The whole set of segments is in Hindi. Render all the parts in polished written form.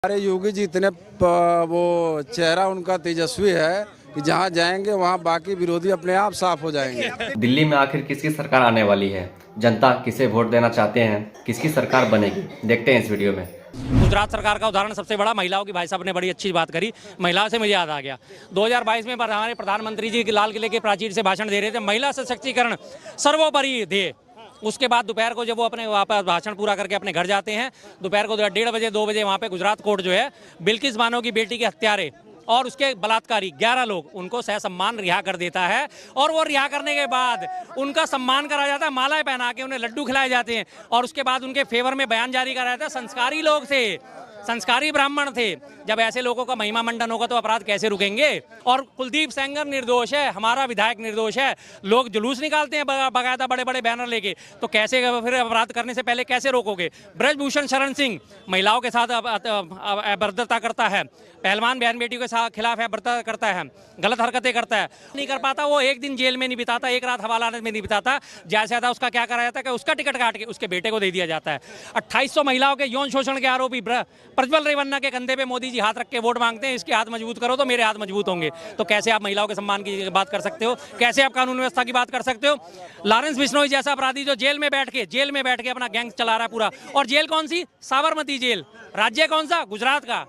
हमारे योगी जी इतने वो चेहरा उनका तेजस्वी है कि जहाँ जाएंगे वहाँ बाकी विरोधी अपने आप साफ हो जाएंगे। दिल्ली में आखिर किसकी सरकार आने वाली है? जनता किसे वोट देना चाहते हैं? किसकी सरकार बनेगी? देखते हैं इस वीडियो में। गुजरात सरकार का उदाहरण सबसे बड़ा महिलाओं की, भाई साहब ने बड़ी अच्छी बात करी। महिलाओं से मुझे याद आ गया 2022 में हमारे प्रधानमंत्री जी लाल किले के प्राचीर से भाषण दे रहे थे, महिला सशक्तिकरण सर्वोपरि ध्येय। उसके बाद दोपहर को जब वो अपने वापस भाषण पूरा करके अपने घर जाते हैं, दोपहर को 1:30 बजे 2 बजे वहाँ पे गुजरात कोर्ट जो है बिल्किस बानो की बेटी के हत्यारे और उसके बलात्कारी 11 लोग उनको सहसम्मान रिहा कर देता है। और वो रिहा करने के बाद उनका सम्मान करा जाता है, मालाएं पहना के उन्हें लड्डू खिलाए जाते हैं और उसके बाद उनके फेवर में बयान जारी करा जाता है। संस्कारी लोग थे, संस्कारी ब्राह्मण थे। जब ऐसे लोगों का महिमा मंडन होगा तो अपराध कैसे रुकेंगे? और कुलदीप सेंगर निर्दोष है, हमारा विधायक निर्दोष है। लोग जुलूस निकालते हैं बाकायदा बड़े बड़े बैनर लेके, तो कैसे फिर अपराध करने से पहले कैसे रोकोगे? ब्रजभूषण शरण सिंह महिलाओं के साथ अभद्रता करता है, पहलवान बहन बेटियों के साथ खिलाफ अभद्रता करता है, गलत हरकतें करता है, नहीं कर पाता। वो एक दिन जेल में नहीं बिताता, एक रात हवालात में नहीं बिताता। ज्यादा से ज्यादा उसका क्या करा जाता है कि उसका टिकट काट के उसके बेटे को दे दिया जाता है। 2800 महिलाओं के यौन शोषण के आरोपी प्रज्वल रेवन्ना के कंधे पे मोदी जी हाथ रख के वोट मांगते हैं, इसके हाथ मजबूत करो तो मेरे हाथ मजबूत होंगे। तो कैसे आप महिलाओं के सम्मान की बात कर सकते हो? कैसे आप कानून व्यवस्था की बात कर सकते हो? लॉरेंस बिश्नोई जैसा अपराधी जो जेल में बैठ के अपना गैंग चला रहा है पूरा। और जेल कौन सी? साबरमती जेल। राज्य कौन सा? गुजरात का।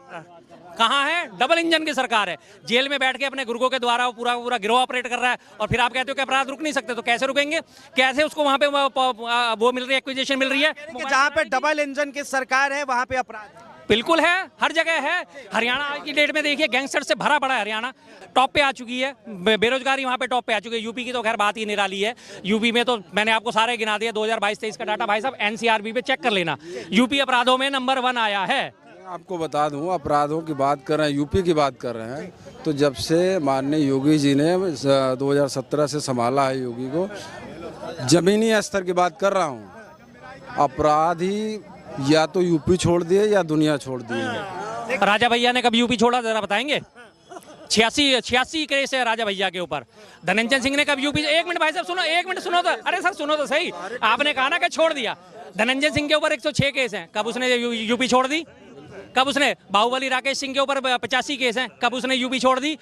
कहाँ है? डबल इंजन की सरकार है। जेल में बैठ के अपने गुर्गों के द्वारा वो पूरा गिरोह ऑपरेट कर रहा है और फिर आप कहते हो कि अपराध रुक नहीं सकते। तो कैसे रुकेंगे? कैसे उसको वहाँ पे वो मिल रही है, एक्विजिशन मिल रही है? जहाँ पे डबल इंजन की सरकार है वहाँ पे अपराध बिल्कुल है, हर जगह है। हरियाणा आज की डेट में देखिए गैंगस्टर से भरा पड़ा है। हरियाणा टॉप पे आ चुकी है, बेरोजगारी वहाँ पे टॉप पे आ चुकी है। यूपी की तो खैर बात ही निराली है। यूपी में तो मैंने आपको सारे गिना दिया 2022-23 का डाटा। भाई साहब एनसीआरबी पे चेक कर लेना, यूपी अपराधों में नंबर 1 आया है। आपको बता दूं, अपराधों की बात कर रहे हैं, यूपी की बात कर रहे हैं, तो जब से माननीय योगी जी ने 2017 से संभाला है योगी को, जमीनी स्तर की बात कर रहा हूँ, अपराधी या तो यूपी छोड़ दिए या दुनिया छोड़ दी है। राजा भैया ने कब यूपी छोड़ा जरा बताएंगे? 86 केस है राजा भैया के ऊपर। धनंजय सिंह ने कब यूपी? एक मिनट भाई साहब सुनो, एक मिनट सुनो तो। अरे सर सुनो तो सही, आपने कहा ना कि छोड़ दिया। धनंजय सिंह के ऊपर 106 केस हैं, कब उसने यूपी छोड़ दी? कब उसने? बाहुबली राकेश सिंह के ऊपर 85 केस हैं, कब उसने यूपी छोड़ दी?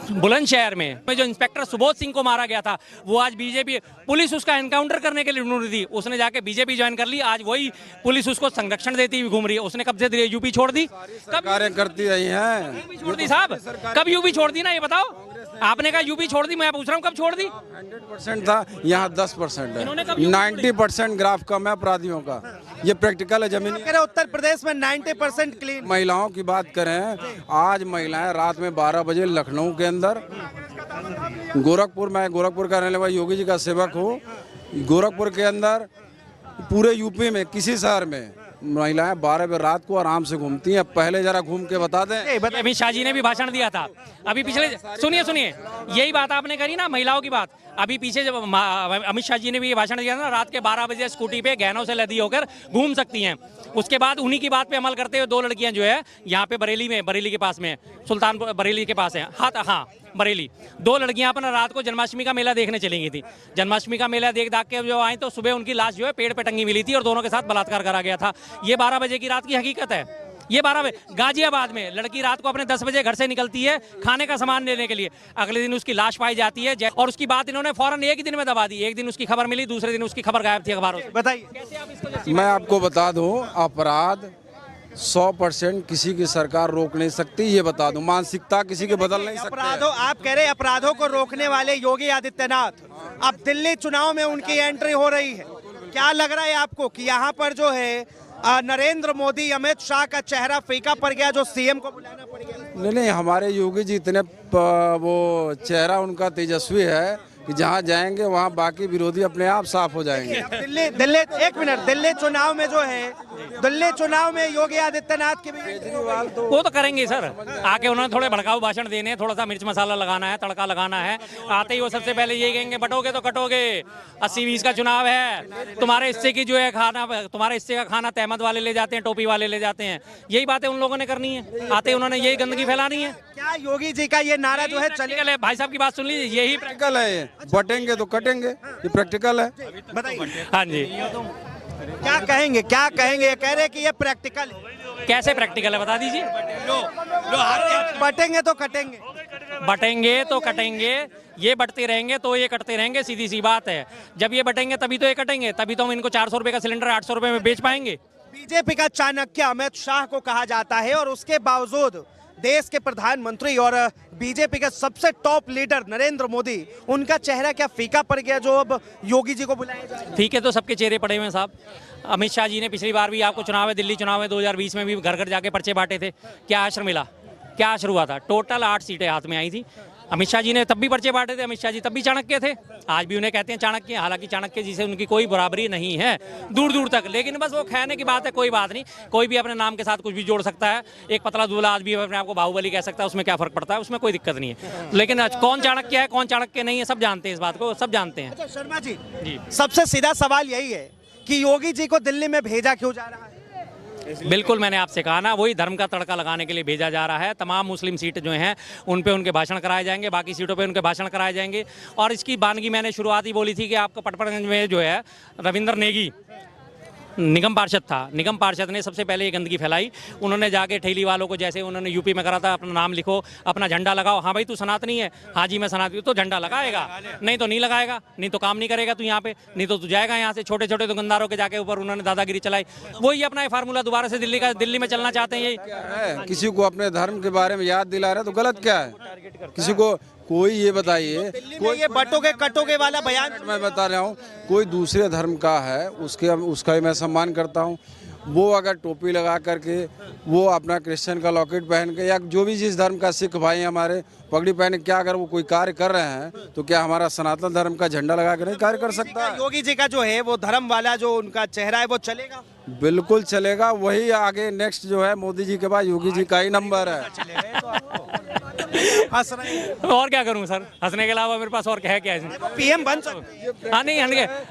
बुलंदशहर में जो इंस्पेक्टर सुबोध सिंह को मारा गया था, वो आज बीजेपी पुलिस उसका एनकाउंटर करने के लिए ढूंढ रही थी, उसने जाके बीजेपी ज्वाइन कर ली। आज वही पुलिस उसको संरक्षण देती हुई घूम रही है। उसने कब से यूपी छोड़ दी? कब कार्य करती रही हैं? छोड़ दी साहब, कब यूपी छोड़ दी ना ये बताओ? आपने कहा यूपी छोड़ दी, मैं पूछ रहा हूँ कब छोड़ दी? 100% था, यहाँ 10% है। 90% ग्राफ कम है अपराधियों का। ये प्रैक्टिकल है जमीनी। उत्तर प्रदेश में 90% क्लीन। महिलाओं की बात करें, आज महिलाएं रात में 12 बजे लखनऊ के अंदर, गोरखपुर, मैं गोरखपुर का रहने वाला योगी जी का सेवक हूँ, गोरखपुर के अंदर पूरे यूपी में किसी शहर में महिलाएं 12 बजे रात को आराम से घूमती हैं। पहले जरा घूम के बता दें। अमित शाह जी ने भी भाषण दिया था अभी पिछले, सुनिए यही बात आपने करी ना महिलाओं की बात। अभी पीछे जब अमित शाह जी ने भी ये भाषण दिया था, रात के 12 बजे स्कूटी पे गहनों से लदी होकर घूम सकती हैं। उसके बाद उन्हीं की बात पे अमल करते हुए 2 लड़कियां जो है यहाँ पे बरेली के पास में, सुल्तानपुर बरेली के पास है, हाँ बरेली, 2 लड़कियां अपना रात को जन्माष्टमी का मेला देखने चली गई थी। जन्माष्टमी का मेला देख के जो आई तो सुबह उनकी लाश जो है पेड़ पे टंगी मिली थी और दोनों के साथ बलात्कार करा गया था। ये 12 बजे की रात की हकीकत है। ये 12 बजे गाजियाबाद में लड़की रात को अपने 10 बजे घर से निकलती है खाने का सामान लेने के लिए, अगले दिन उसकी लाश पाई जाती है और उसकी बात इन्होंने फौरन एक ही दिन में दबा दी। एक दिन उसकी खबर मिली, दूसरे दिन उसकी खबर गायब थी अखबारों से। बताइए। मैं आपको बता दूं, अपराध 100% किसी की सरकार रोक नहीं सकती, ये बता दूं। मानसिकता किसी के बदल नहीं सकती। आप कह रहे अपराधों को रोकने वाले योगी आदित्यनाथ, अब दिल्ली चुनाव में उनकी एंट्री हो रही है। क्या लग रहा है आपको कि यहाँ पर जो है नरेंद्र मोदी, अमित शाह का चेहरा फीका पड़ गया, जो सीएम को बुलाना पड़ गया? नहीं, हमारे योगी जी इतने वो चेहरा उनका तेजस्वी है कि जहाँ जाएंगे वहाँ बाकी विरोधी अपने आप साफ हो जाएंगे। दिल्ली एक मिनट, दिल्ली चुनाव में जो है, दिल्ली चुनाव में योगी आदित्यनाथ के केजरीवाल तो वो तो करेंगे सर, आके उन्होंने थोड़े भड़काऊ भाषण देने, थोड़ा सा मिर्च मसाला लगाना है, तड़का लगाना है। आते ही वो सबसे पहले यही कहेंगे, बटोगे तो कटोगे, 80-20 का चुनाव है, तुम्हारे हिस्से की जो है खाना, तुम्हारे हिस्से का खाना तहमत वाले ले जाते हैं, टोपी वाले ले जाते हैं। यही बातें उन लोगों ने करनी है। आते ही उन्होंने यही गंदगी फैलानी है। क्या योगी जी का ये नारा जो है चलेगा? भाई साहब की बात सुन लीजिए, यही प्रैक्टिकल है। बटेंगे तो कटेंगे, ये प्रैक्टिकल है। बताइए। हाँ जी, क्या कहेंगे, क्या कहेंगे? कह रहे कि ये प्रैक्टिकल है। कैसे प्रैक्टिकल है बता दीजिए। बटेंगे तो कटेंगे। बटेंगे तो कटेंगे, ये बटते रहेंगे तो ये कटते रहेंगे, सीधी सी बात है। जब ये बटेंगे तभी तो ये कटेंगे, तभी तो हम इनको 400 रुपए का सिलेंडर 800 रुपए में बेच पाएंगे। बीजेपी का चाणक्य अमित शाह को कहा जाता है और उसके बावजूद देश के प्रधानमंत्री और बीजेपी के सबसे टॉप लीडर नरेंद्र मोदी, उनका चेहरा क्या फीका पड़ गया जो अब योगी जी को बुलाया जाए? ठीक है, तो सबके चेहरे पड़े हुए हैं साहब। अमित शाह जी ने पिछली बार भी आपको चुनाव है, दिल्ली चुनाव में 2020 में भी घर घर जाके पर्चे बांटे थे। क्या असर मिला, क्या असर हुआ था? टोटल 8 सीटें हाथ में आई थी। अमित शाह जी ने तब भी पर्चे बांटे थे, अमित शाह जी तब भी चाणक्य थे, आज भी उन्हें कहते हैं चाणक्य। हालांकि चाणक्य जी से उनकी कोई बराबरी नहीं है दूर दूर तक, लेकिन बस वो कहने की बात है, कोई बात नहीं। कोई भी अपने नाम के साथ कुछ भी जोड़ सकता है। एक पतला दुबला आदमी अपने आप को बाहुबली कह सकता है, उसमें क्या फर्क पड़ता है, उसमें कोई दिक्कत नहीं है। लेकिन आज कौन चाणक्य है कौन चाणक्य नहीं है, सब जानते हैं, इस बात को सब जानते हैं। अच्छा शर्मा जी, जी सबसे सीधा सवाल यही है कि योगी जी को दिल्ली में भेजा क्यों जा रहा है? बिल्कुल, मैंने आपसे कहा ना, वही धर्म का तड़का लगाने के लिए भेजा जा रहा है। तमाम मुस्लिम सीट जो हैं उन पे उनके भाषण कराए जाएंगे, बाकी सीटों पे उनके भाषण कराए जाएंगे। और इसकी बानगी मैंने शुरुआत ही बोली थी कि आपको पटपड़गंज में जो है रविंद्र नेगी निगम पार्षद था, निगम पार्षद ने सबसे पहले ये गंदगी फैलाई। उन्होंने जाके ठेली वालों को, जैसे उन्होंने यूपी में करा था, अपना नाम लिखो, अपना झंडा लगाओ। हाँ भाई तू सनातनी है, हाँ जी मैं सनातनी हूँ, तो झंडा लगाएगा, नहीं तो नहीं लगाएगा, नहीं तो काम नहीं करेगा तू यहाँ पे, नहीं तो तू जाएगा यहाँ से। छोटे छोटे दुकानदारों के जाके ऊपर उन्होंने दादागिरी चलाई। वही अपना ये फार्मूला दोबारा से दिल्ली में चलना चाहते हैं। यही किसी को अपने धर्म के बारे में याद दिला रहा है तो गलत क्या है? किसी को कोई ये बताइए, कोई ये बटोगे कटोगे वाला बयान मैं बता रहा हूँ, कोई दूसरे धर्म का है उसका ही मैं सम्मान करता हूँ। वो अगर टोपी लगा करके, वो अपना क्रिश्चियन का लॉकेट पहन के, या जो भी जिस धर्म का, सिख भाई हमारे पगड़ी पहने, क्या अगर वो कोई कार्य कर रहे हैं तो क्या हमारा सनातन धर्म का झंडा लगा कर नहीं कार्य कर सकता? योगी जी का जो है वो धर्म वाला जो उनका चेहरा है वो चलेगा, बिल्कुल चलेगा। वही आगे नेक्स्ट जो है मोदी जी के बाद योगी जी का ही नंबर है। हंस रहे हैं। और क्या करूं सर, हंसने के अलावा मेरे पास और क्या है? क्या है? पीएम बन सकते। हाँ नहीं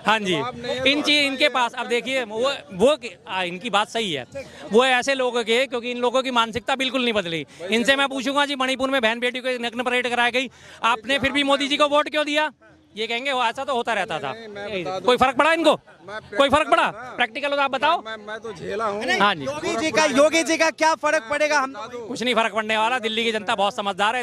हाँ जी, इनके पास अब देखिए वो इनकी बात सही है। वो ऐसे लोगों के, क्योंकि इन लोगों की मानसिकता बिल्कुल नहीं बदली। इनसे मैं पूछूंगा जी, मणिपुर में बहन बेटी को नग्न परेड कराई गई, आपने फिर भी मोदी जी को वोट क्यों दिया? ये कहेंगे वो ऐसा तो होता रहता था। कोई फर्क पड़ा इनको? कोई फर्क पड़ा? प्रैक्टिकल हो तो आप बताओ। मैं तो झेला हूँ। हाँ जी, योगी जी का क्या फर्क पड़ेगा? हम कुछ नहीं फर्क पड़ने वाला। दिल्ली की जनता बहुत समझदार है।